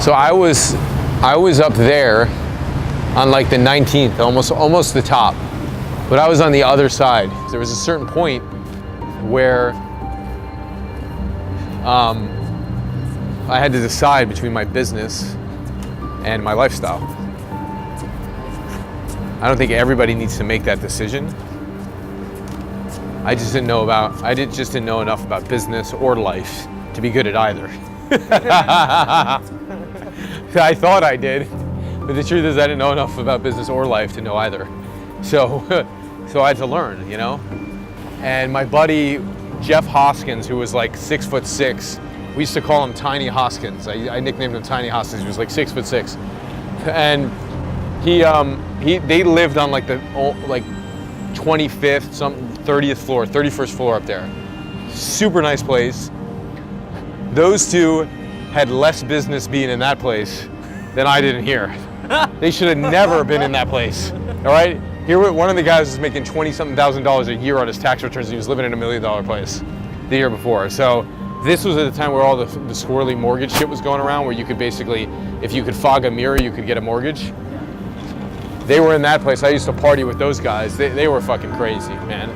So I was up there on like the 19th, almost the top, but I was on the other side. There was a certain point where I had to decide between my business and my lifestyle. I don't think everybody needs to make that decision. I just didn't know enough about business or life to be good at either. I thought I did, but the truth is I didn't know enough about business or life to know either. So I had to learn, you know? And my buddy, Jeff Hoskins, who was like 6'6", we used to call him Tiny Hoskins. I nicknamed him Tiny Hoskins. He was like 6'6", and they lived on like the 25th, 30th floor, 31st floor up there. Super nice place. Those two had less business being in that place than I did in here. They should have never been in that place. All right. Here, one of the guys was making $20-something thousand a year on his tax returns. And he was living in $1 million place the year before. So this was at the time where all the squirrely mortgage shit was going around, where you could basically, if you could fog a mirror, you could get a mortgage. They were in that place. I used to party with those guys. They were fucking crazy, man.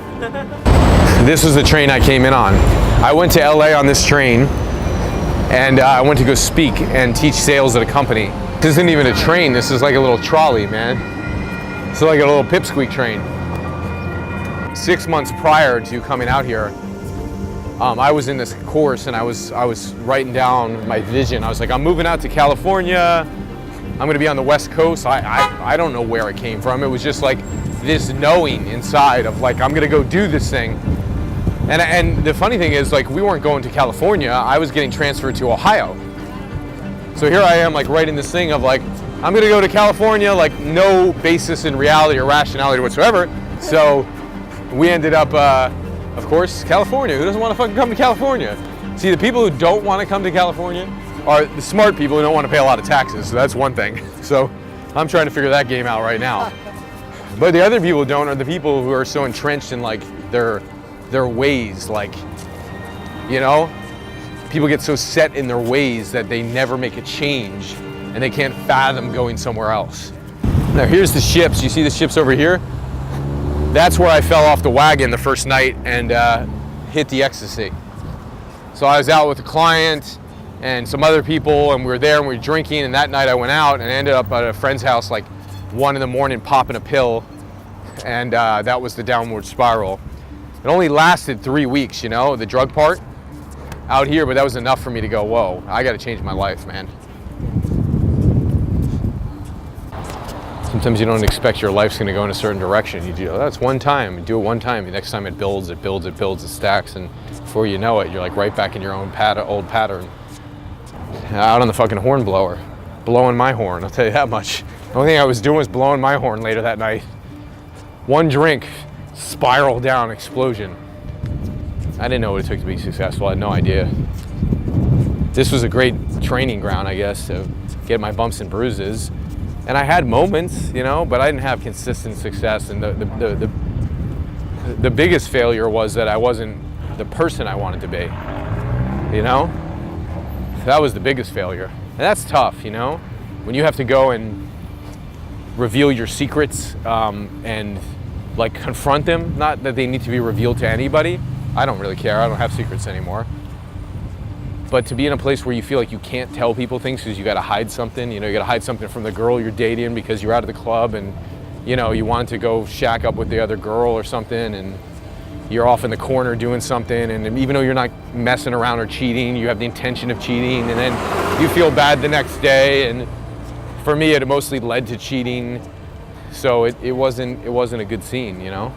This was the train I came in on. I went to LA on this train, and I went to go speak and teach sales at a company. This isn't even a train. This is like a little trolley, man. It's like a little pipsqueak train. 6 months prior to coming out here, I was in this course and I was writing down my vision. I was like, I'm moving out to California. I'm gonna be on the West Coast. I don't know where it came from. It was just like this knowing inside of like, I'm gonna go do this thing. And the funny thing is, like, we weren't going to California. I was getting transferred to Ohio. So here I am, like, writing this thing of like, I'm gonna go to California, like no basis in reality or rationality whatsoever. So we ended up, of course, California. Who doesn't want to fucking come to California? See, the people who don't want to come to California are the smart people who don't want to pay a lot of taxes. So that's one thing. So I'm trying to figure that game out right now. But the other people who don't are the people who are so entrenched in like their ways, like, you know, people get so set in their ways that they never make a change and they can't fathom going somewhere else. Now here's the ships. You see the ships over here? That's where I fell off the wagon the first night and hit the ecstasy. So I was out with a client and some other people, and we were there and we were drinking, and that night I went out and I ended up at a friend's house like 1 a.m. popping a pill, and that was the downward spiral. It only lasted 3 weeks, you know, the drug part out here, but that was enough for me to go, whoa, I gotta change my life, man. Sometimes you don't expect your life's gonna go in a certain direction. You do, oh, that's one time, you do it one time, the next time it builds, it stacks, and before you know it, you're like right back in your own old pattern. Out on the fucking horn blower, blowing my horn, I'll tell you that much. The only thing I was doing was blowing my horn later that night. One drink, spiral down, explosion. I didn't know what it took to be successful, I had no idea. This was a great training ground, I guess, to get my bumps and bruises. And I had moments, you know, but I didn't have consistent success. And the biggest failure was that I wasn't the person I wanted to be, you know? That was the biggest failure. And that's tough, you know? When you have to go and reveal your secrets and like confront them, not that they need to be revealed to anybody. I don't really care, I don't have secrets anymore. But to be in a place where you feel like you can't tell people things because you gotta hide something, you know, you gotta hide something from the girl you're dating because you're out of the club and, you know, you want to go shack up with the other girl or something, and you're off in the corner doing something, and even though you're not messing around or cheating, you have the intention of cheating, and then you feel bad the next day. And for me, it mostly led to cheating, so it wasn't a good scene, you know.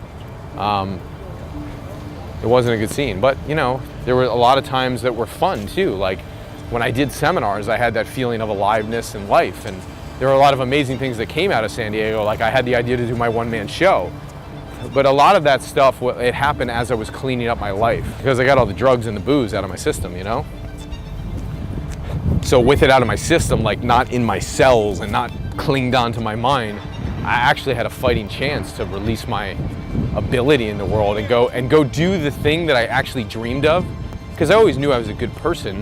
It wasn't a good scene, but you know, there were a lot of times that were fun too. Like when I did seminars, I had that feeling of aliveness and life, and there were a lot of amazing things that came out of San Diego. Like I had the idea to do my one-man show, but a lot of that stuff, it happened as I was cleaning up my life because I got all the drugs and the booze out of my system, you know? So with it out of my system, like not in my cells and not clinged onto my mind, I actually had a fighting chance to release my ability in the world and go do the thing that I actually dreamed of. Because I always knew I was a good person,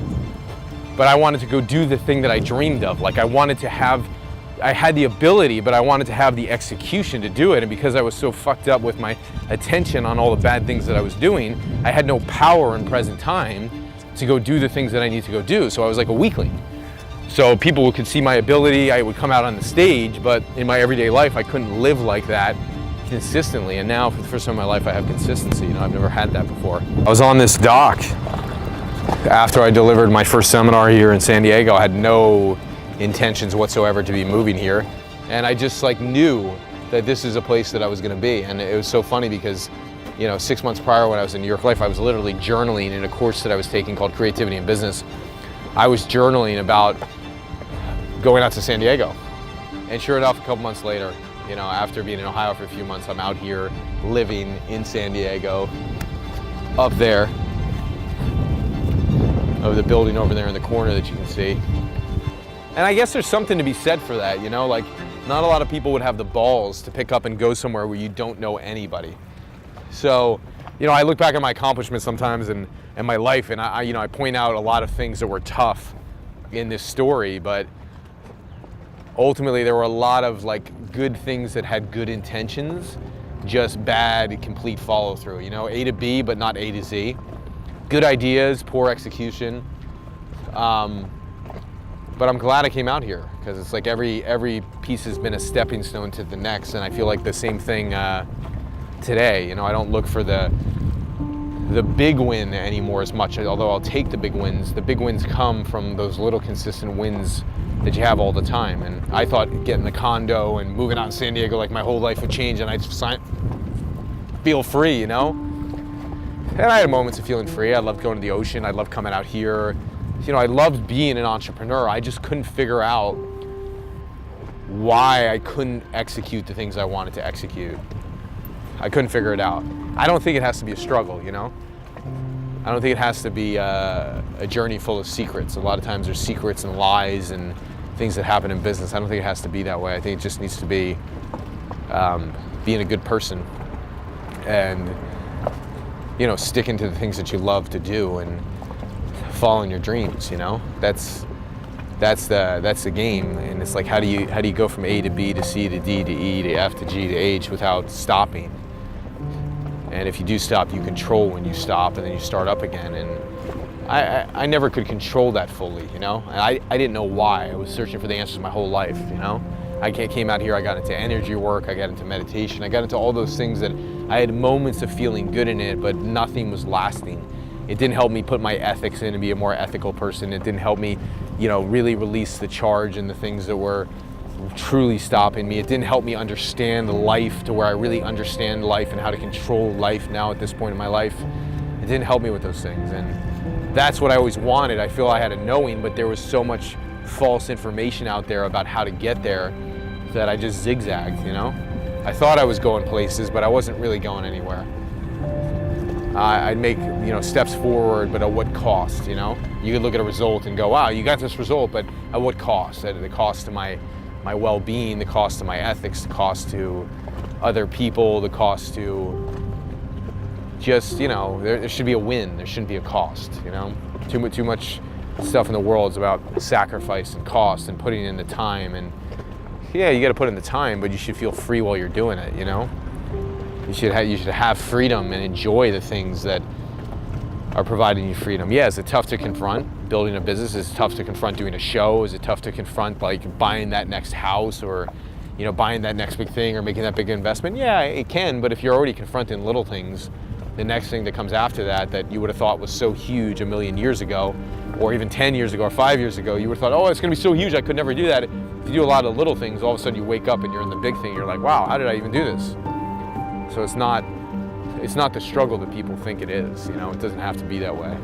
but I wanted to go do the thing that I dreamed of. Like I had the ability, but I wanted to have the execution to do it. And because I was so fucked up with my attention on all the bad things that I was doing, I had no power in present time to go do the things that I need to go do. So I was like a weakling. So people could see my ability, I would come out on the stage, but in my everyday life, I couldn't live like that consistently. And now for the first time in my life, I have consistency. You know, I've never had that before. I was on this dock after I delivered my first seminar here in San Diego. I had no intentions whatsoever to be moving here. And I just like knew that this is a place that I was gonna be. And it was so funny because, you know, 6 months prior when I was in New York Life, I was literally journaling in a course that I was taking called Creativity in Business. I was journaling about going out to San Diego. And sure enough, a couple months later, you know, after being in Ohio for a few months, I'm out here living in San Diego, up there, over the building over there in the corner that you can see. And I guess there's something to be said for that, you know, like not a lot of people would have the balls to pick up and go somewhere where you don't know anybody. So, you know, I look back at my accomplishments sometimes and my life, and I point out a lot of things that were tough in this story, but ultimately there were a lot of like good things that had good intentions, just bad, complete follow through, you know, A to B, but not A to Z. Good ideas, poor execution. But I'm glad I came out here because it's like every piece has been a stepping stone to the next, and I feel like the same thing today. You know, I don't look for the big win anymore as much, although I'll take the big wins. The big wins come from those little consistent wins that you have all the time. And I thought getting the condo and moving out in San Diego, like my whole life would change and I'd feel free, you know? And I had moments of feeling free. I loved going to the ocean. I loved coming out here. You know, I loved being an entrepreneur. I just couldn't figure out why I couldn't execute the things I wanted to execute. I couldn't figure it out. I don't think it has to be a struggle, you know? I don't think it has to be a journey full of secrets. A lot of times there's secrets and lies and things that happen in business. I don't think it has to be that way. I think it just needs to be being a good person and, you know, sticking to the things that you love to do and following your dreams, you know? That's the game. And it's like, how do you go from A to B to C to D to E to F to G to H without stopping? And if you do stop, you control when you stop, and then you start up again. And I never could control that fully, you know? And I didn't know why. I was searching for the answers my whole life, you know? I came out here, I got into energy work, I got into meditation, I got into all those things that I had moments of feeling good in it, but nothing was lasting. It didn't help me put my ethics in and be a more ethical person. It didn't help me, you know, really release the charge and the things that were truly stopping me. It didn't help me understand life to where I really understand life and how to control life now at this point in my life. It didn't help me with those things. And that's what I always wanted. I feel I had a knowing, but there was so much false information out there about how to get there that I just zigzagged, you know? I thought I was going places, but I wasn't really going anywhere. I'd make, you know, steps forward, but at what cost, you know? You could look at a result and go, wow, you got this result, but at what cost? At the cost to my well-being, the cost to my ethics, the cost to other people, the cost to just, you know, there should be a win, there shouldn't be a cost, you know? Too much stuff in the world is about sacrifice and cost and putting in the time. And yeah, you got to put in the time, but you should feel free while you're doing it, you know? You should have freedom and enjoy the things that are providing you freedom. Yeah, is it tough to confront building a business? Is it tough to confront doing a show? Is it tough to confront like buying that next house or, you know, buying that next big thing or making that big investment? Yeah, it can, but if you're already confronting little things, the next thing that comes after that you would have thought was so huge a million years ago, or even 10 years ago or 5 years ago, you would have thought, oh, it's gonna be so huge, I could never do that. If you do a lot of little things, all of a sudden you wake up and you're in the big thing, you're like, wow, how did I even do this? So it's not the struggle that people think it is, you know, it doesn't have to be that way.